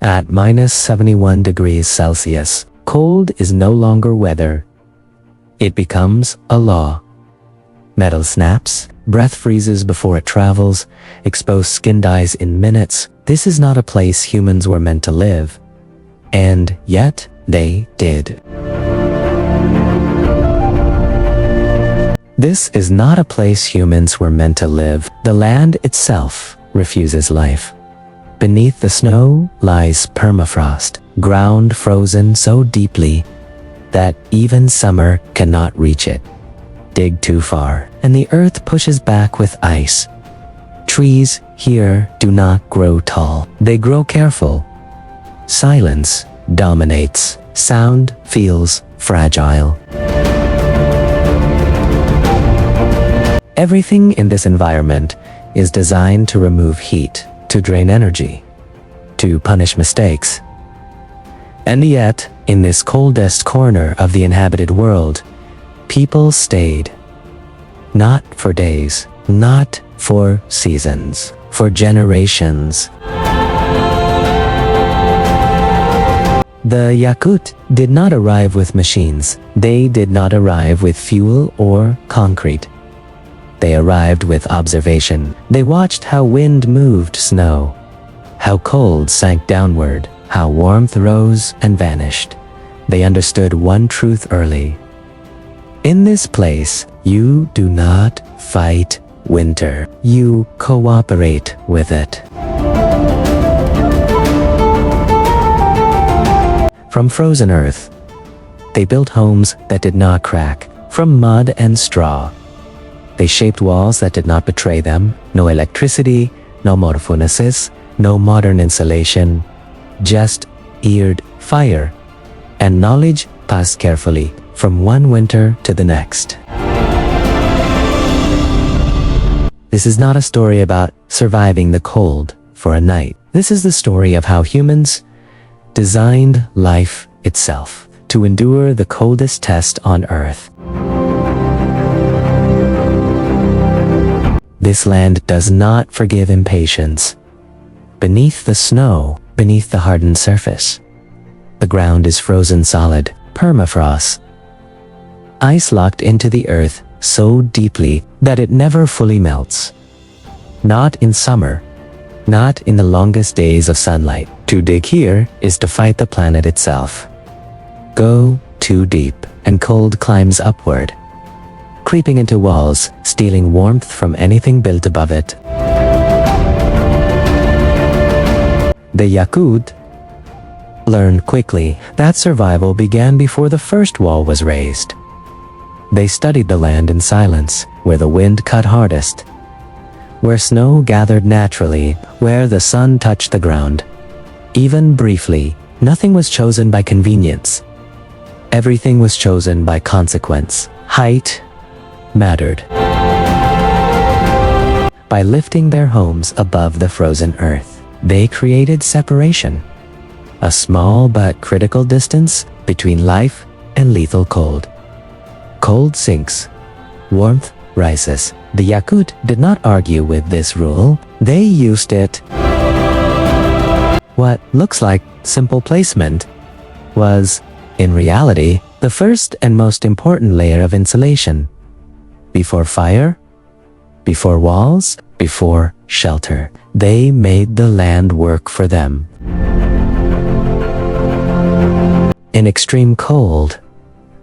At minus 71 degrees Celsius, cold is no longer weather. It becomes a law. Metal snaps, breath freezes before it travels, exposed skin dies in minutes. This is not a place humans were meant to live. And yet, they did. This is not a place humans were meant to live. The land itself refuses life. Beneath the snow lies permafrost, ground frozen so deeply that even summer cannot reach it. Dig too far, and the earth pushes back with ice. Trees here do not grow tall. They grow careful. Silence dominates. Sound feels fragile. Everything in this environment is designed to remove heat, to drain energy, to punish mistakes. And yet, in this coldest corner of the inhabited world, people stayed. Not for days, not for seasons, for generations. The Yakut did not arrive with machines. They did not arrive with fuel or concrete. They arrived with observation. They watched how wind moved snow, how cold sank downward, how warmth rose and vanished. They understood one truth early. In this place, you do not fight winter. You cooperate with it. From frozen earth, they built homes that did not crack. From mud and straw, they shaped walls that did not betray them. No electricity, no morphonesis, no modern insulation, just eared fire. And knowledge passed carefully from one winter to the next. This is not a story about surviving the cold for a night. This is the story of how humans designed life itself to endure the coldest test on Earth. This land does not forgive impatience. Beneath the snow, beneath the hardened surface, the ground is frozen solid, permafrost. Ice locked into the earth so deeply that it never fully melts. Not in summer, not in the longest days of sunlight. To dig here is to fight the planet itself. Go too deep, and cold climbs upward, creeping into walls, stealing warmth from anything built above it. The Yakut learned quickly that survival began before the first wall was raised. They studied the land in silence, where the wind cut hardest, where snow gathered naturally, where the sun touched the ground. Even briefly, nothing was chosen by convenience. Everything was chosen by consequence. Height mattered. By lifting their homes above the frozen earth, they created separation. A small but critical distance between life and lethal cold. Cold sinks, warmth rises. The Yakut did not argue with this rule. They used it. What looks like simple placement was, in reality, the first and most important layer of insulation. Before fire, before walls, before shelter, they made the land work for them. In extreme cold,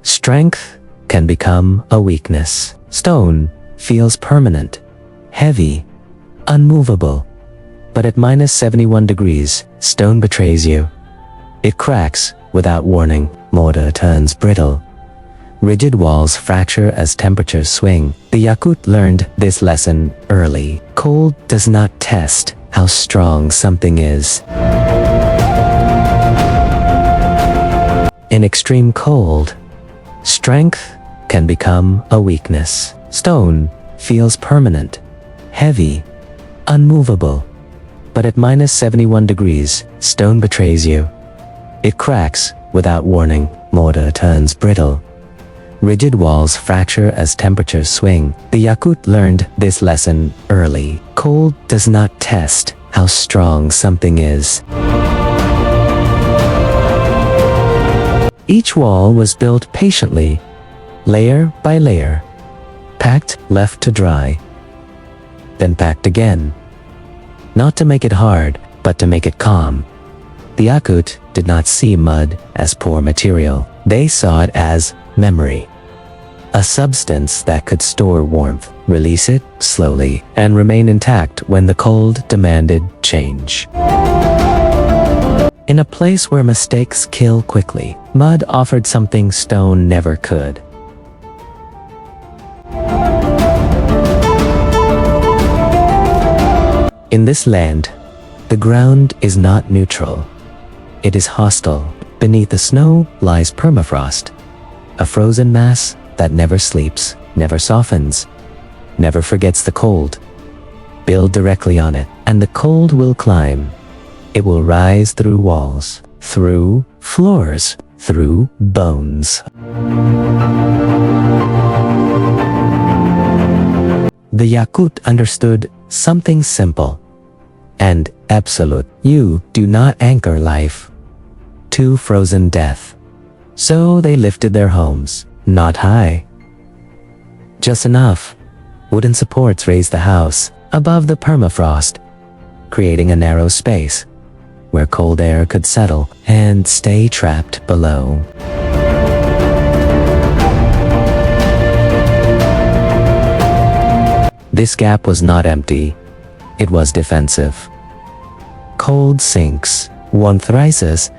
strength can become a weakness. Stone feels permanent, heavy, unmovable. But at minus 71 degrees, stone betrays you. It cracks without warning. Mortar turns brittle. Rigid walls fracture as temperatures swing. The Yakut learned this lesson early. Cold does not test how strong something is. In extreme cold, strength can become a weakness. Stone feels permanent, heavy, unmovable. But at minus 71 degrees, stone betrays you. It cracks without warning. Mortar turns brittle. Rigid walls fracture as temperatures swing. The Yakut learned this lesson early. Cold does not test how strong something is. Each wall was built patiently, layer by layer, packed, left to dry, then packed again. Not to make it hard, but to make it calm. The Yakut did not see mud as poor material. They saw it as memory. A substance that could store warmth, release it slowly, and remain intact when the cold demanded change. In a place where mistakes kill quickly, mud offered something stone never could. In this land, the ground is not neutral. It is hostile. Beneath the snow lies permafrost, a frozen mass that never sleeps, never softens, never forgets the cold. Build directly on it, and the cold will climb. It will rise through walls, through floors, through bones. The Yakut understood something simple and absolute. You do not anchor life to frozen death. So they lifted their homes, not high, just enough. Wooden supports raised the house above the permafrost, creating a narrow space where cold air could settle and stay trapped below. This gap was not empty, it was defensive. Cold sinks, warmth rises.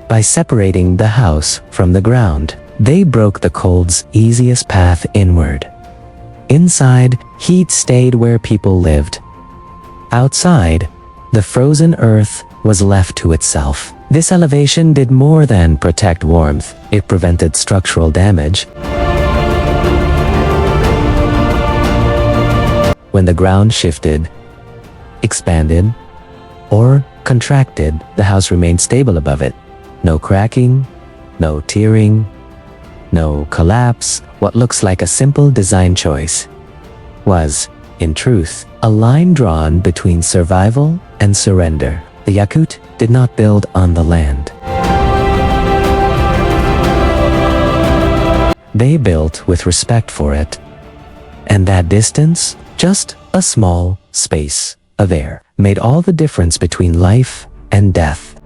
By separating the house from the ground, they broke the cold's easiest path inward. Inside, heat stayed where people lived. Outside, the frozen earth was left to itself. This elevation did more than protect warmth, it prevented structural damage. When the ground shifted, expanded, or contracted, the house remained stable above it. No cracking, no tearing, no collapse. What looks like a simple design choice was, in truth, a line drawn between survival and surrender. The Yakut did not build on the land. They built with respect for it. And that distance, just a small space of air, made all the difference between life and death.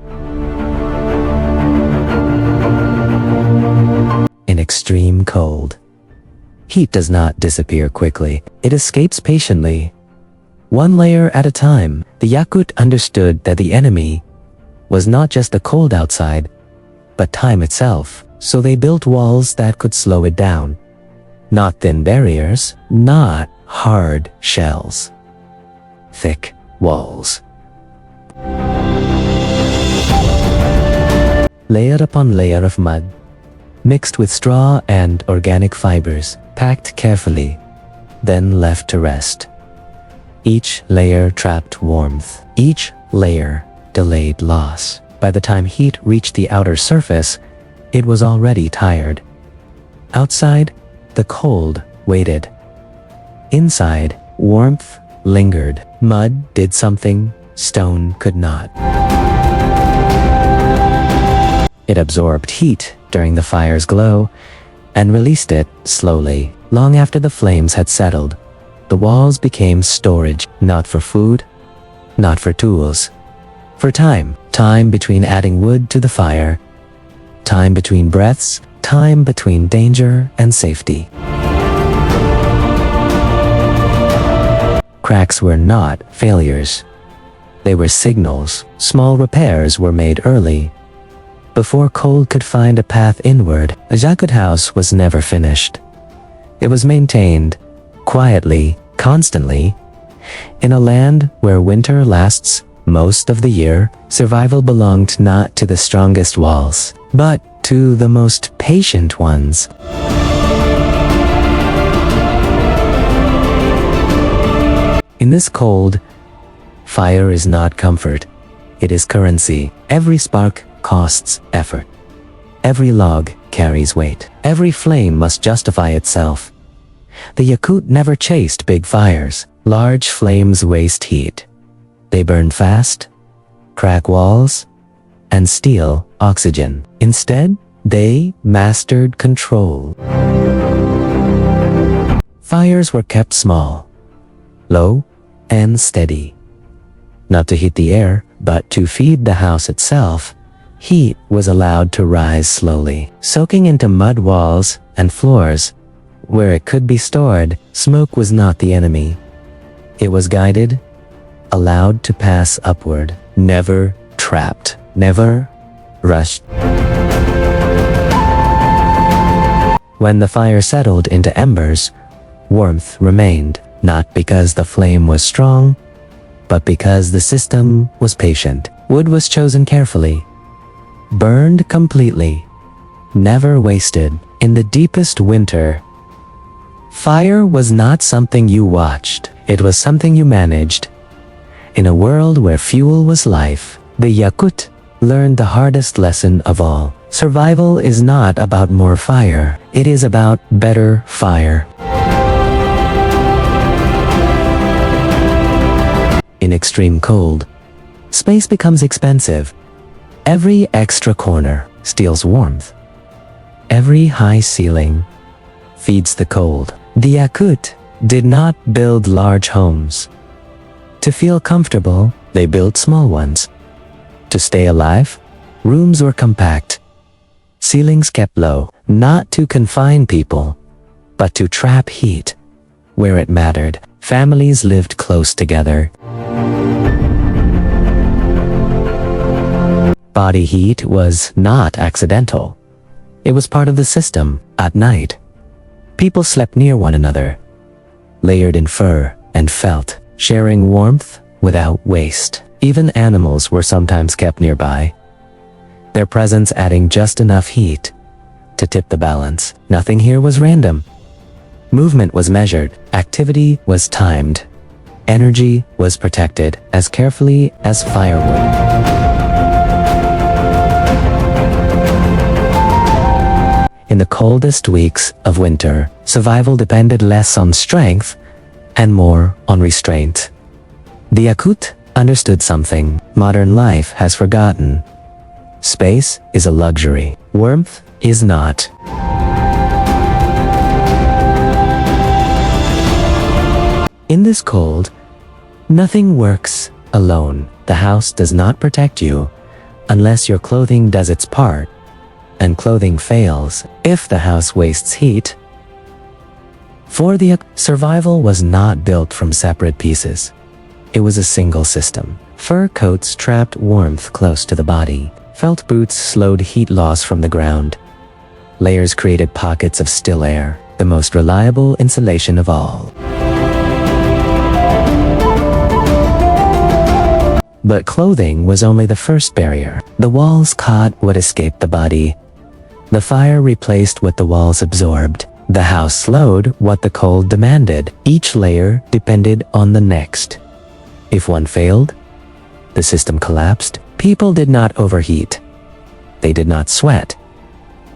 In extreme cold, heat does not disappear quickly. It escapes patiently. One layer at a time, the Yakut understood that the enemy was not just the cold outside, but time itself. So they built walls that could slow it down. Not thin barriers, not hard shells. Thick walls. Layer upon layer of mud, mixed with straw and organic fibers, packed carefully, then left to rest. Each layer trapped warmth. Each layer delayed loss. By the time heat reached the outer surface, it was already tired. Outside, the cold waited. Inside, warmth lingered. Mud did something stone could not. It absorbed heat during the fire's glow and released it slowly. Long after the flames had settled, the walls became storage, not for food, not for tools, for time. Time between adding wood to the fire, time between breaths, time between danger and safety. Cracks were not failures. They were signals. Small repairs were made early. Before cold could find a path inward, a Yakut house was never finished. It was maintained, quietly, constantly. In a land where winter lasts most of the year, survival belonged not to the strongest walls, but to the most patient ones. In this cold, fire is not comfort, it is currency. Every spark costs effort. Every log carries weight. Every flame must justify itself. The Yakut never chased big fires. Large flames waste heat. They burn fast, crack walls, and steal oxygen. Instead, They mastered control. Fires were kept small, low, and steady. Not to heat the air, but to feed the house itself. Heat was allowed to rise slowly, soaking into mud walls and floors. Where it could be stored, smoke was not the enemy. It was guided, allowed to pass upward, never trapped, never rushed. When the fire settled into embers, warmth remained, not because the flame was strong, but because the system was patient. Wood was chosen carefully, burned completely, never wasted. In the deepest winter, fire was not something you watched, it was something you managed. In a world where fuel was life, the Yakut learned the hardest lesson of all. Survival is not about more fire, it is about better fire. In extreme cold, space becomes expensive. Every extra corner steals warmth. Every high ceiling feeds the cold. The Yakut did not build large homes. To feel comfortable, they built small ones. To stay alive, rooms were compact. Ceilings kept low, not to confine people, but to trap heat. Where it mattered, families lived close together. Body heat was not accidental. It was part of the system. At night, people slept near one another, layered in fur and felt, sharing warmth without waste. Even animals were sometimes kept nearby, their presence adding just enough heat to tip the balance. Nothing here was random. Movement was measured, activity was timed, energy was protected as carefully as firewood. In the coldest weeks of winter, survival depended less on strength and more on restraint. The Yakut understood something modern life has forgotten. Space is a luxury. Warmth is not. In this cold, nothing works alone. The house does not protect you unless your clothing does its part. And clothing fails if the house wastes heat. For the survival was not built from separate pieces. It was a single system. Fur coats trapped warmth close to the body. Felt boots slowed heat loss from the ground. Layers created pockets of still air, the most reliable insulation of all. But clothing was only the first barrier. The walls caught what escaped the body. The fire replaced what the walls absorbed. The house slowed what the cold demanded. Each layer depended on the next. If one failed, the system collapsed. People did not overheat. They did not sweat.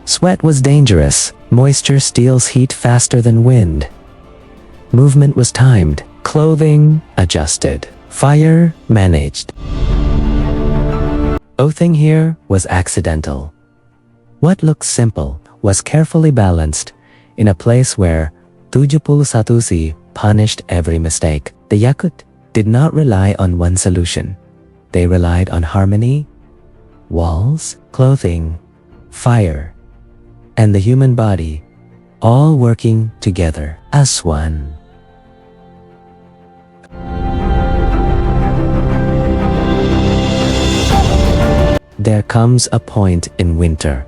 Sweat was dangerous. Moisture steals heat faster than wind. Movement was timed. Clothing adjusted. Fire managed. Oathing here was accidental. What looked simple was carefully balanced in a place where 71 punished every mistake. The Yakut did not rely on one solution. They relied on harmony, walls, clothing, fire, and the human body, all working together as one. There comes a point in winter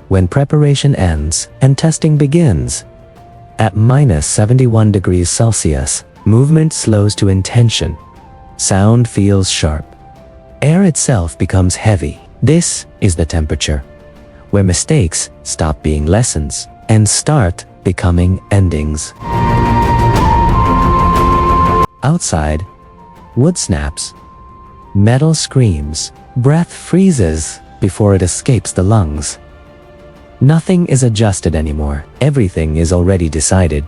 when preparation ends and testing begins. At -71 degrees Celsius, movement slows to intention. Sound feels sharp. Air itself becomes heavy. This is the temperature where mistakes stop being lessons and start becoming endings. Outside, wood snaps, metal screams, breath freezes before it escapes the lungs. Nothing is adjusted anymore. Everything is already decided.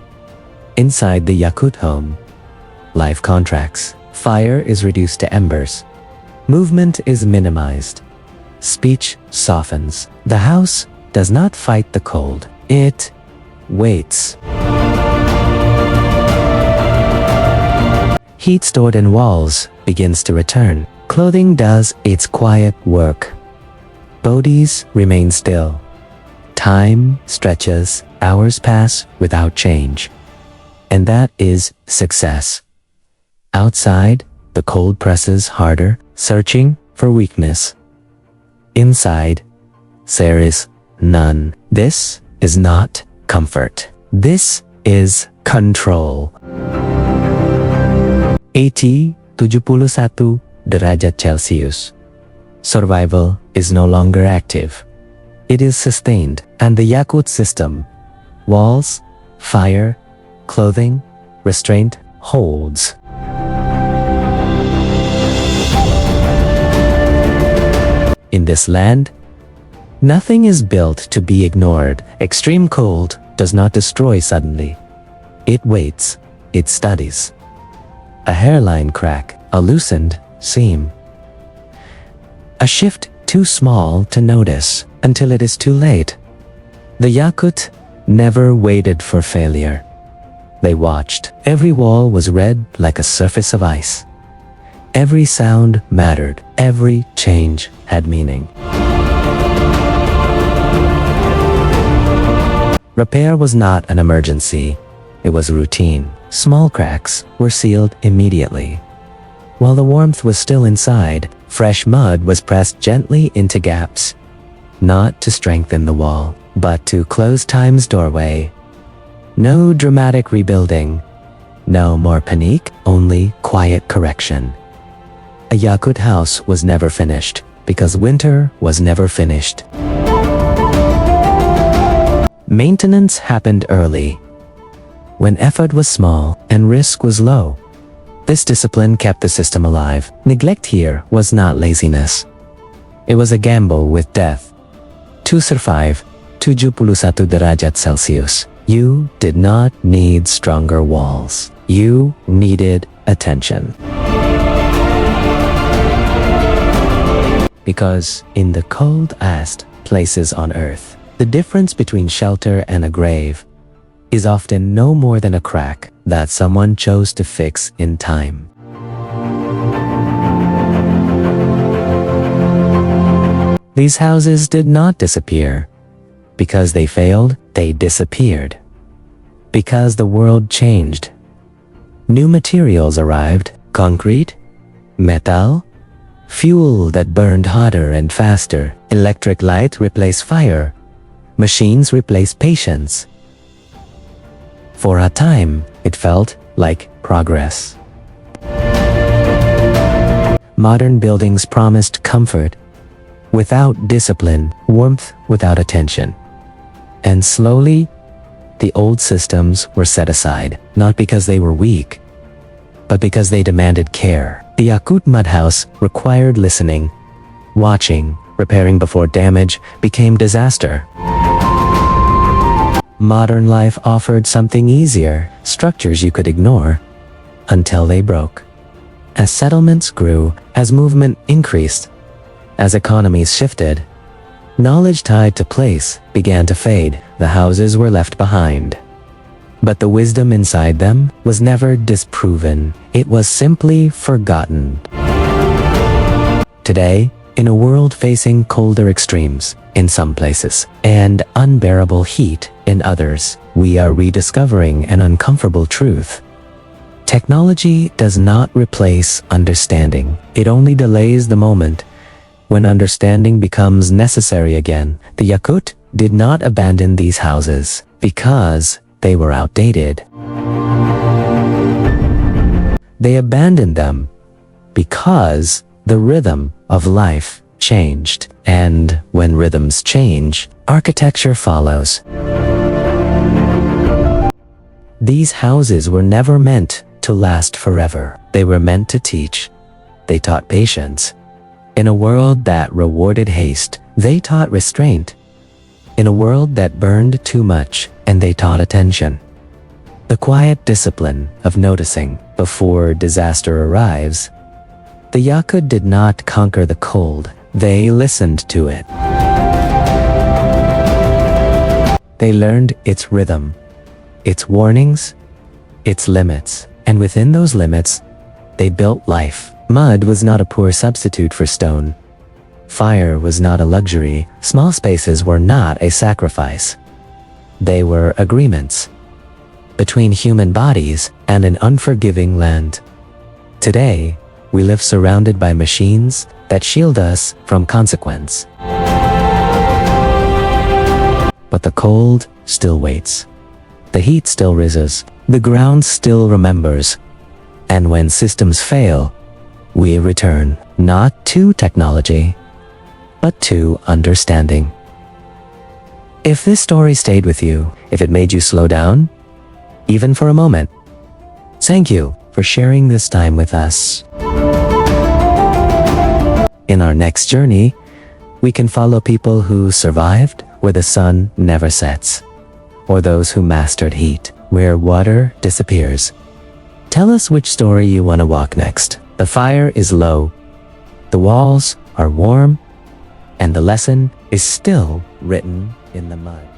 Inside the Yakut home, life contracts. Fire is reduced to embers. Movement is minimized. Speech softens. The house does not fight the cold. It waits. Heat stored in walls begins to return. Clothing does its quiet work. Bodies remain still. Time stretches, hours pass without change. And that is success. Outside, the cold presses harder, searching for weakness. Inside, there is none. This is not comfort. This is control. 71 derajat Celcius. Survival is no longer active. It is sustained, and the Yakut system, walls, fire, clothing, restraint, holds. In this land, nothing is built to be ignored. Extreme cold does not destroy suddenly. It waits, it studies. A hairline crack, a loosened seam. A shift too small to notice until it is too late. The Yakut never waited for failure. They watched. Every wall was red like a surface of ice. Every sound mattered. Every change had meaning. Repair was not an emergency. It was routine. Small cracks were sealed immediately. While the warmth was still inside, fresh mud was pressed gently into gaps. Not to strengthen the wall, but to close time's doorway. No dramatic rebuilding. No more panique, only quiet correction. A Yakut house was never finished, because winter was never finished. Maintenance happened early, when effort was small and risk was low. This discipline kept the system alive. Neglect here was not laziness. It was a gamble with death. To survive 71 derajat Celcius, you did not need stronger walls. You needed attention. Because in the coldest places on earth, the difference between shelter and a grave is often no more than a crack that someone chose to fix in time. These houses did not disappear. Because they failed, they disappeared. Because the world changed. New materials arrived, concrete, metal, fuel that burned hotter and faster. Electric light replaced fire. Machines replaced patience. For a time, it felt like progress. Modern buildings promised comfort without discipline, warmth without attention. And slowly, the old systems were set aside, not because they were weak, but because they demanded care. The Yakut mud house required listening, watching, repairing before damage became disaster. Modern life offered something easier, structures you could ignore, until they broke. As settlements grew, as movement increased, as economies shifted, knowledge tied to place began to fade. The houses were left behind. But the wisdom inside them was never disproven. It was simply forgotten. Today, in a world facing colder extremes in some places and unbearable heat in others, we are rediscovering an uncomfortable truth. Technology does not replace understanding. It only delays the moment when understanding becomes necessary again. The Yakut did not abandon these houses because they were outdated. They abandoned them because the rhythm of life changed. And when rhythms change, architecture follows. These houses were never meant to last forever. They were meant to teach. They taught patience. In a world that rewarded haste, they taught restraint. In a world that burned too much, and they taught attention. The quiet discipline of noticing before disaster arrives. The Yakut did not conquer the cold, they listened to it. They learned its rhythm, its warnings, its limits, and within those limits, they built life. Mud was not a poor substitute for stone. Fire was not a luxury. Small spaces were not a sacrifice. They were agreements between human bodies and an unforgiving land. Today, we live surrounded by machines that shield us from consequence. But the cold still waits. The heat still rises. The ground still remembers. And when systems fail, we return not to technology, but to understanding. If this story stayed with you, if it made you slow down, even for a moment, thank you for sharing this time with us. In our next journey, we can follow people who survived where the sun never sets, or those who mastered heat where water disappears. Tell us which story you want to walk next. The fire is low, the walls are warm, and the lesson is still written in the mud.